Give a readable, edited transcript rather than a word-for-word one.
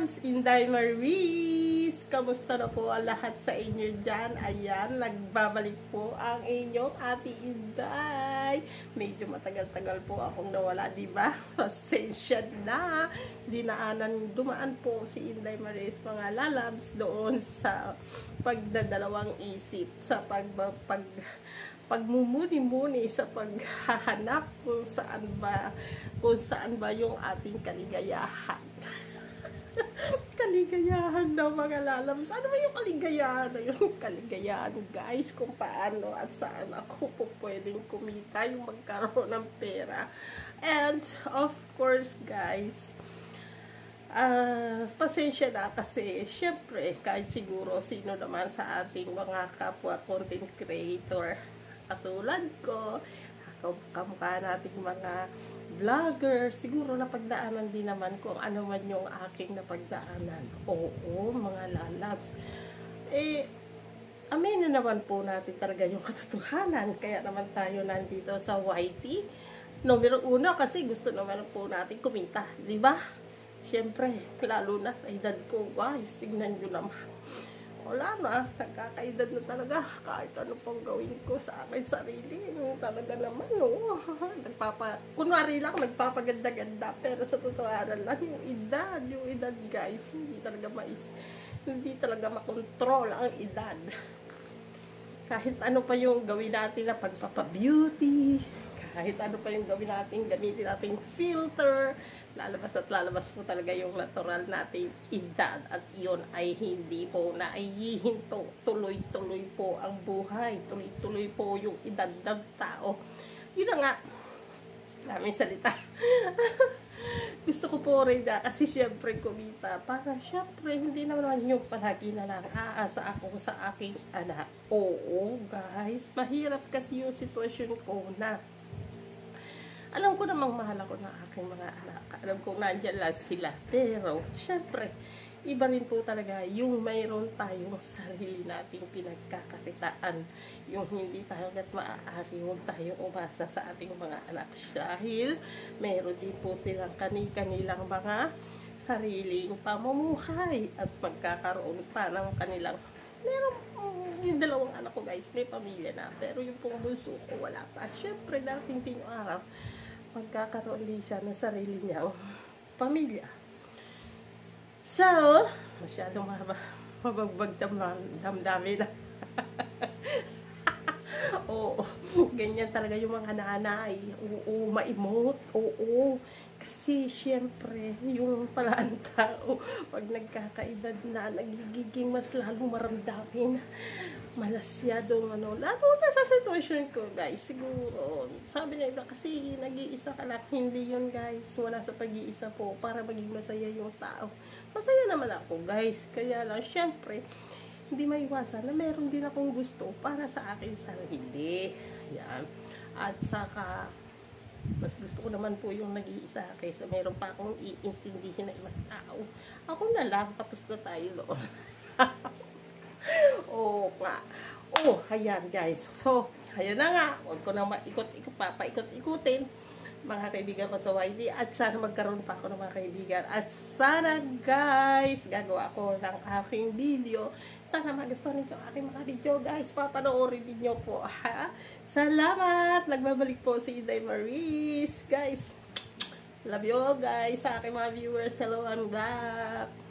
loves, Inday Maris! Kamusta na po ang lahat sa inyo dyan? Ayan, nagbabalik po ang inyong Ate Inday. Medyo matagal-tagal po akong nawala, diba? Pasensya na. Dumaan po si Inday Maris, mga lalabs, doon sa pagdadalawang isip, sa pagmumuni-muni sa paghahanap kung saan ba yung ating kaligayahan. Kaligayahan daw, mga lalabs. Ano ba yung kaligayahan? Yung kaligayahan, guys, kung paano at saan ako po pwedeng kumita, yung magkaroon ng pera. And of course, guys, pasensya na kasi syempre kahit siguro sino naman sa ating mga kapwa content creator katulad ko, kamukha nating mga vlogger, siguro napagdaanan din naman kung ano man yung aking napagdaanan. Oo, mga lalabs. Aminin naman po natin talaga yung katotohanan. Kaya naman tayo nandito sa YT. Numero 1 kasi gusto naman po natin kumita, di ba? Siyempre, lalo na sa edad ko, guys, tignan nyo naman. Wala na, nagkakaedad na talaga. Kahit ano pong gawin ko sa akin sarili, talaga naman, kunwari lang, nagpapaganda-ganda. Pero sa totohanan lang, yung edad, guys, hindi talaga makontrol ang edad. Kahit ano pa yung gawin natin na pagpapabeauty, kahit ano pa yung gawin natin, gamitin natin filter, lalabas at lalabas po talaga yung natural natin edad, at iyon ay hindi po naihihinto. Tuloy-tuloy po ang buhay, tuloy-tuloy po yung edad ng tao. Yun na nga, daming salita. Gusto ko po rin na kasi siyempre kumita para siyempre hindi naman yung palagi na lang aasa ako sa aking anak. Oo, guys, mahirap kasi yung sitwasyon ko na alam ko namang mahal ako ng aking mga anak. Alam ko nandiyan lang sila. Pero, syempre, iba rin po talaga yung mayroon tayong sarili nating pinagkakakitaan. Yung hindi tayo at maaari, huwag tayong umasa sa ating mga anak. Dahil, mayroon din po silang kanilang mga sariling pamumuhay at magkakaroon pa ng kanilang yung dalawang anak ko, guys, may pamilya na. Pero yung pong bunso ko, wala pa. Syempre, dating araw, magkakaroon din siya ng sarili niyang pamilya. So, masyadong mabagbag damdamin na. Oo, ganyan talaga yung mga nanay. Oo, maimot. Oo, kasi syempre, yung palaan tao, pag nagkakaedad na, nagiging mas lalo maramdamin. Malasyadong lalo na sa sitwasyon ko, guys, siguro sabi na iba kasi nag-iisa ka lang. Hindi yun, guys, wala sa pag-iisa po para maging masaya yung tao. Masaya naman ako, guys, kaya lang syempre hindi maiwasan na meron din akong gusto para sa akin sarili. Yan. At saka mas gusto ko naman po yung nag-iisa kaysa meron pa akong iintindihin na ibang tao. Ako na lang, tapos na tayo doon. Ayan, guys. So, ayan na nga. Huwag ko na papaikot-ikutin mga kaibigan ko sa YT. At sana magkaroon pa ako ng mga kaibigan. At sana, guys, gagawa ko ng aking video. Sana magustuhan niyo ang aking mga video, guys. Papanoorin niyo po, ha? Salamat! Nagbabalik po si Inday Maris. Guys, love you all, guys. Sa aking mga viewers, hello, I'm back.